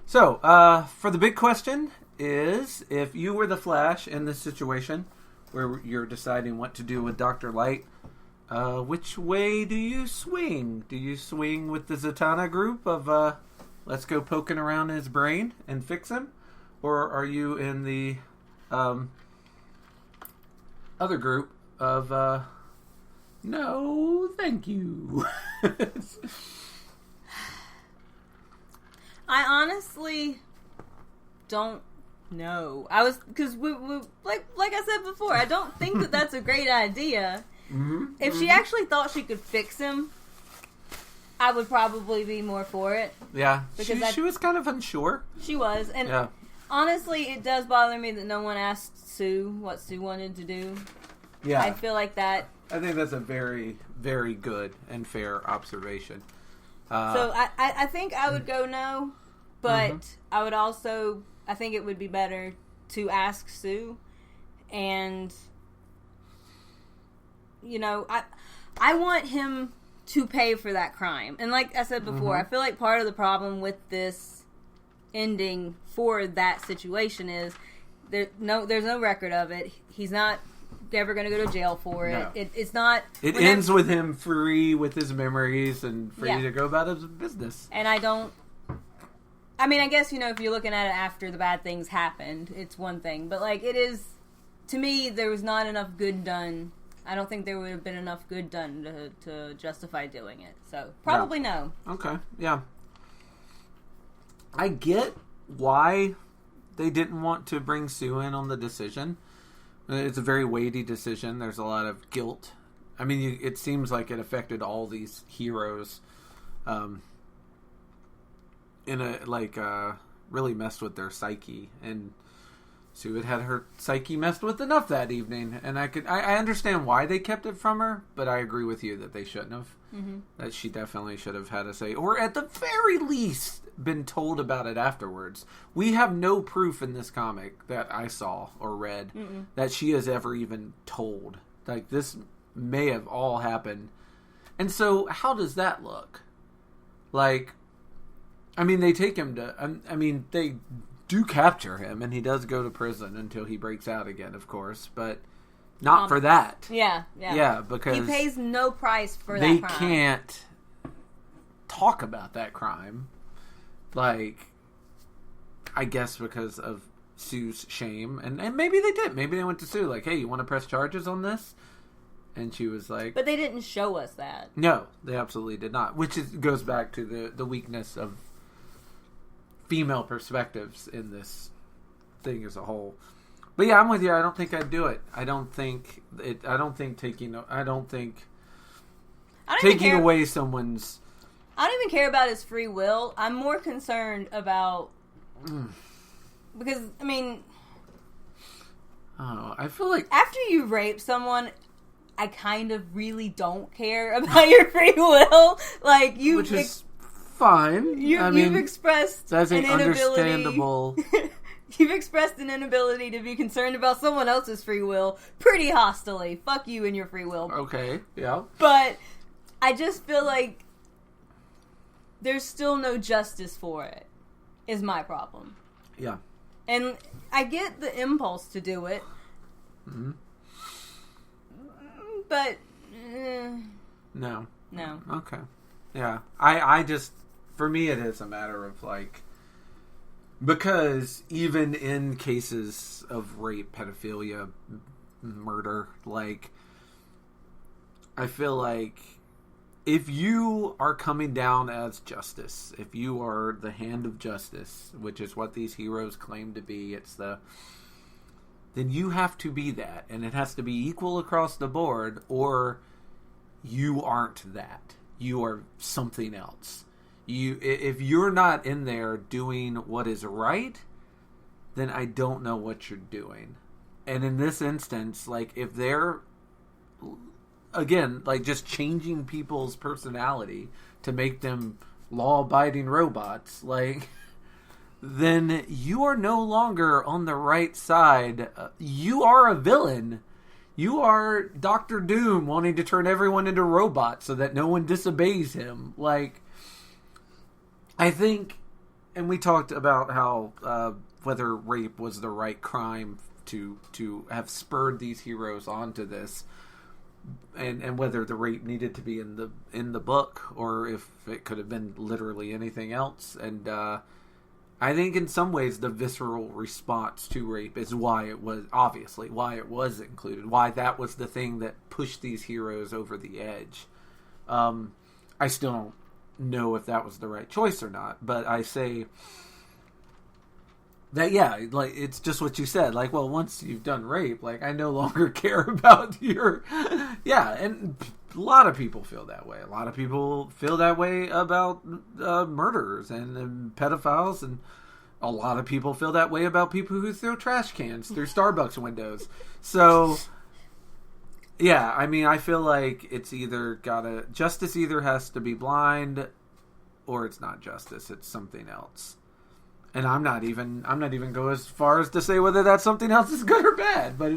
So, for the big question is, if you were the Flash in this situation where you're deciding what to do with Dr. Light, which way do you swing? Do you swing with the Zatanna group of, let's go poking around his brain and fix him? Or are you in the other group of, no, thank you? I honestly don't know. Because we like I said before, I don't think that that's a great idea. If she actually thought she could fix him, I would probably be more for it. Yeah, because she was kind of unsure. She was, and honestly, it does bother me that no one asked Sue what Sue wanted to do. Yeah, I feel like that. I think that's a very, very good and fair observation. So I think I would go no, but I would also, I think it would be better to ask Sue, and you know, I want him to pay for that crime. And like I said before, I feel like part of the problem with this ending for that situation is there's no record of it. He's not ever going to go to jail for it. No. It's not. It ends with him free with his memories and free to go about his business. And I mean, I guess, you know, if you're looking at it after the bad things happened, it's one thing. But, like, it is, to me, there was not enough good done. I don't think there would have been enough good done to justify doing it. So, probably no. Okay, yeah. I get why they didn't want to bring Sue in on the decision. It's a very weighty decision. There's a lot of guilt. I mean, it seems like it affected all these heroes in a, really messed with their psyche. And Sue had her psyche messed with enough that evening. And I understand why they kept it from her, but I agree with you that they shouldn't have. That she definitely should have had a say. Or at the very least, been told about it afterwards. We have no proof in this comic that I saw or read that she has ever even told. Like, this may have all happened. And so, how does that look? Like, I mean, they take him to... I mean, they do capture him, and he does go to prison until he breaks out again, of course, but not for that. Yeah. Yeah, because... he pays no price for that crime. They can't talk about that crime. Like, I guess because of Sue's shame. And maybe they did. Maybe they went to Sue, like, hey, you want to press charges on this? And she was like... But they didn't show us that. No, they absolutely did not. Which goes back to the weakness of female perspectives in this thing as a whole. But yeah, I'm with you. I don't think I'd do it. I don't think taking away someone's... I don't even care about his free will. I'm more concerned about... Because, I mean... Oh, I feel like... After you rape someone, I kind of really don't care about your free will. Like, you... Which is fine. You've expressed that's an understandable... You've expressed an inability to be concerned about someone else's free will pretty hostilely. Fuck you and your free will. Okay, yeah. But I just feel like there's still no justice for it, is my problem. Yeah. And I get the impulse to do it. But... No. No. Okay. Yeah. I just... For me, it is a matter of, like... Because even in cases of rape, pedophilia, murder, like... I feel like... If you are coming down as justice, if you are the hand of justice, which is what these heroes claim to be, then you have to be that. And it has to be equal across the board, or you aren't that. You are something else. If you're not in there doing what is right, then I don't know what you're doing. And in this instance, like, if they're... Again, like, just changing people's personality to make them law-abiding robots, like, then you are no longer on the right side. You are a villain. You are Dr. Doom wanting to turn everyone into robots so that no one disobeys him. Like, I think and we talked about how whether rape was the right crime to have spurred these heroes onto this, and whether the rape needed to be in the book or if it could have been literally anything else. And I think in some ways the visceral response to rape is why it was included, why that was the thing that pushed these heroes over the edge. I still don't know if that was the right choice or not, but I say that, yeah, like, it's just what you said. Like, well, once you've done rape, like, I no longer care about your... Yeah, and a lot of people feel that way. A lot of people feel that way about murderers and pedophiles, and a lot of people feel that way about people who throw trash cans through Starbucks windows. So, yeah, I mean, I feel like it's either justice either has to be blind, or it's not justice, it's something else. And I'm not even go as far as to say whether that something else is good or bad, but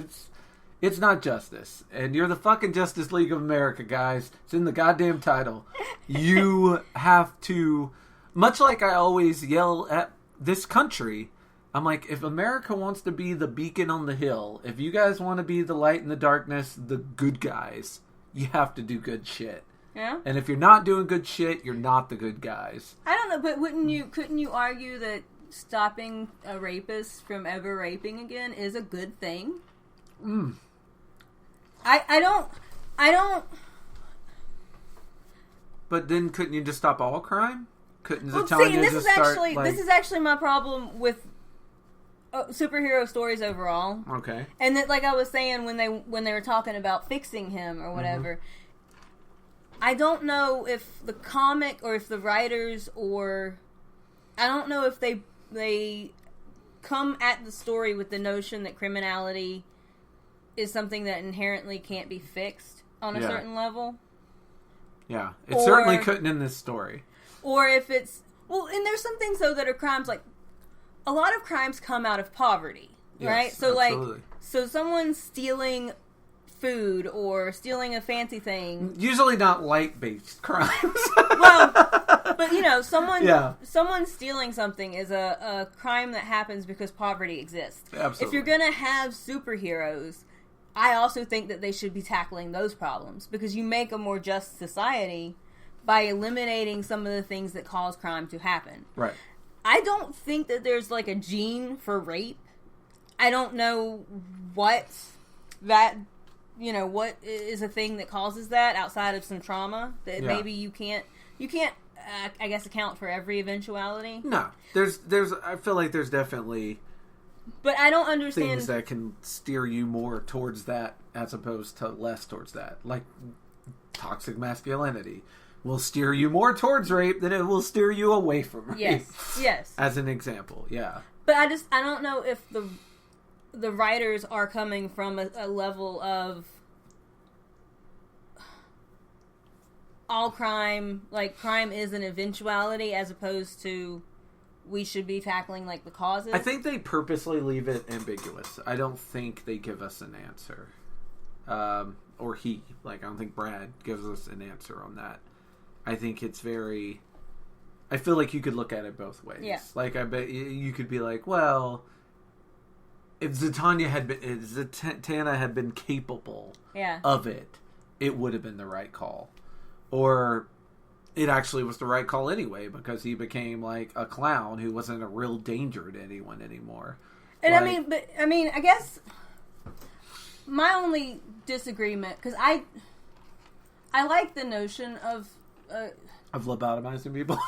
it's not justice. And you're the fucking Justice League of America, guys. It's in the goddamn title. You have to, much like I always yell at this country, I'm like, if America wants to be the beacon on the hill, if you guys want to be the light in the darkness, the good guys, you have to do good shit. Yeah. And if you're not doing good shit, you're not the good guys. I don't know, but couldn't you argue that stopping a rapist from ever raping again is a good thing? I don't. But then couldn't you just stop all crime? Couldn't Well, Tanya see, and this just is start, actually like... this is actually my problem with superhero stories overall. Okay. And that, like I was saying when they were talking about fixing him or whatever, I don't know if the comic or if the writers or I don't know if they come at the story with the notion that criminality is something that inherently can't be fixed on a certain level. Yeah, it certainly couldn't in this story. Or if it's... Well, and there's some things, though, that are crimes, like... A lot of crimes come out of poverty, right? Yes, So, absolutely. like... So someone stealing food or stealing a fancy thing... Usually not light-based crimes. Well, but, you know, someone stealing something is a crime that happens because poverty exists. Absolutely. If you're going to have superheroes, I also think that they should be tackling those problems because you make a more just society by eliminating some of the things that cause crime to happen. Right. I don't think that there's like a gene for rape. I don't know what is a thing that causes that outside of some trauma that maybe you can't I guess account for every eventuality. No. I feel like there's definitely but I don't understand things that can steer you more towards that as opposed to less towards that. Like toxic masculinity will steer you more towards rape than it will steer you away from rape. Yes. As an example, yeah. But I don't know if the writers are coming from a level of all crime, like crime is an eventuality as opposed to we should be tackling like the causes. I think they purposely leave it ambiguous. I don't think they give us an answer. Or I don't think Brad gives us an answer on that. I think it's very... I feel like you could look at it both ways. Yeah. Like, I bet you could be like, well, if Zatanna had been capable of it, it would have been the right call. Or it actually was the right call anyway because he became like a clown who wasn't a real danger to anyone anymore. And I guess my only disagreement, because I like the notion of lobotomizing people.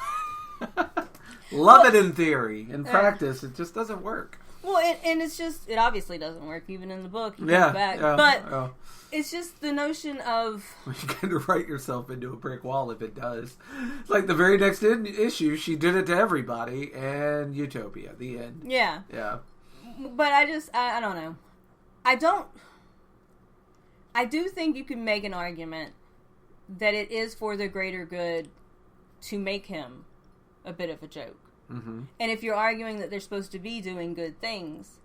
Love it in theory. In practice, it just doesn't work. Well, and it's just, it obviously doesn't work, even in the book. You go back. But it's just the notion of... You kind of write yourself into a brick wall if it does. It's like the very next issue, she did it to everybody, and Utopia, the end. Yeah. Yeah. But I don't know. I do think you can make an argument that it is for the greater good to make him a bit of a joke. Mm-hmm. And if you're arguing that they're supposed to be doing good things,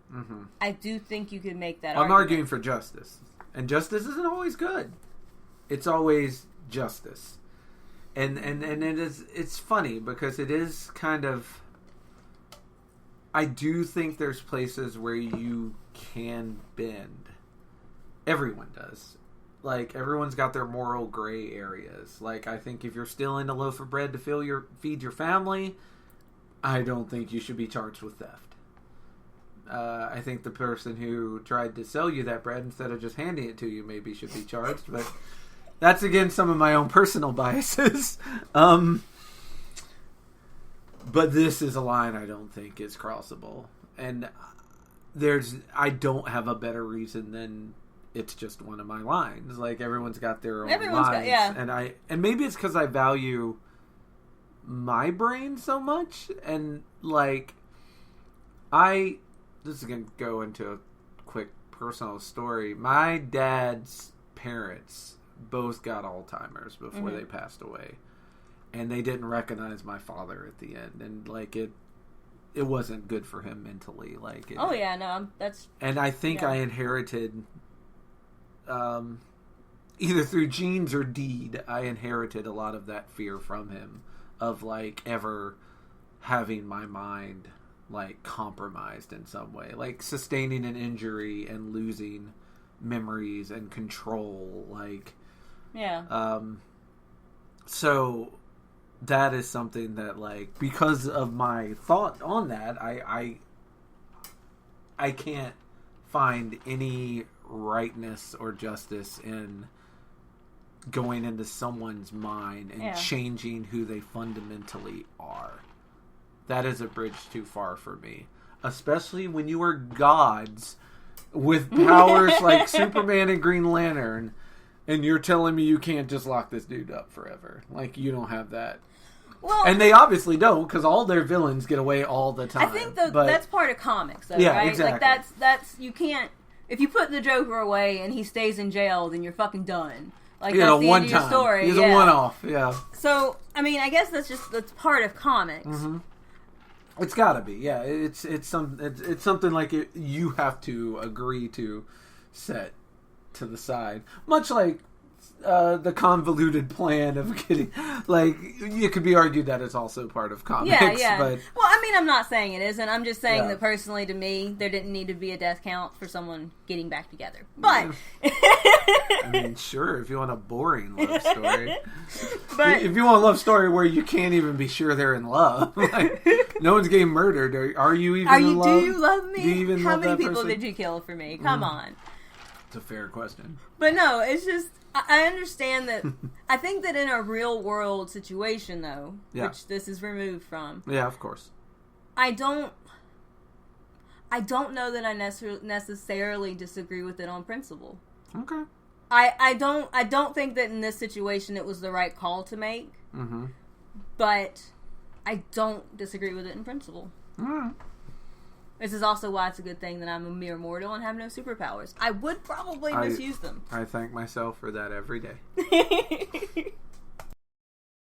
I do think you can make that argument. I'm arguing for justice. And justice isn't always good. It's always justice. And it's funny because it is kind of... I do think there's places where you can bend. Everyone does. Like, everyone's got their moral gray areas. Like, I think if you're stealing a loaf of bread to feed your family, I don't think you should be charged with theft. I think the person who tried to sell you that bread instead of just handing it to you maybe should be charged, but that's, again, some of my own personal biases. But this is a line I don't think is crossable. And I don't have a better reason than it's just one of my lines. Like, everyone's got their own lines. And maybe it's because I value my brain so much. And, like, this is going to go into a quick personal story. My dad's parents both got Alzheimer's before they passed away. And they didn't recognize my father at the end. And, like, it wasn't good for him mentally. Like, that's... And I think I inherited, either through genes or deed, I inherited a lot of that fear from him. Of, like, ever having my mind, like, compromised in some way. Like, sustaining an injury and losing memories and control. Like... Yeah. So... that is something that, like, because of my thought on that, I can't find any rightness or justice in going into someone's mind and changing who they fundamentally are. That is a bridge too far for me. Especially when you are gods with powers like Superman and Green Lantern, and you're telling me you can't just lock this dude up forever. Like, you don't have that. Well, and they obviously don't, because all their villains get away all the time. I think that's part of comics, though, right? Exactly. Like, that's you can't... If you put the Joker away and he stays in jail, then you're fucking done. Like, that's the end of your story. He's a one-off, So, I mean, I guess that's part of comics. Mm-hmm. It's gotta be, yeah. It's something like you have to agree to set to the side. Much like the convoluted plan of getting, like, it could be argued that it's also part of comics. Yeah. But, well, I mean, I'm not saying it isn't. I'm just saying that personally, to me, there didn't need to be a death count for someone getting back together. But I mean, sure, if you want a boring love story, but if you want a love story where you can't even be sure they're in love, like, no one's getting murdered. Are you even in love? Do you love me? Do you even How love many that people person? did you kill for me? Come on. It's a fair question. But no, it's just, I understand that. I think that in a real world situation, though, which this is removed from. Yeah, of course. I don't know that I necessarily disagree with it on principle. Okay. I don't think that in this situation it was the right call to make. Mm-hmm. But I don't disagree with it in principle. All right. This is also why it's a good thing that I'm a mere mortal and have no superpowers. I would probably misuse them. I thank myself for that every day.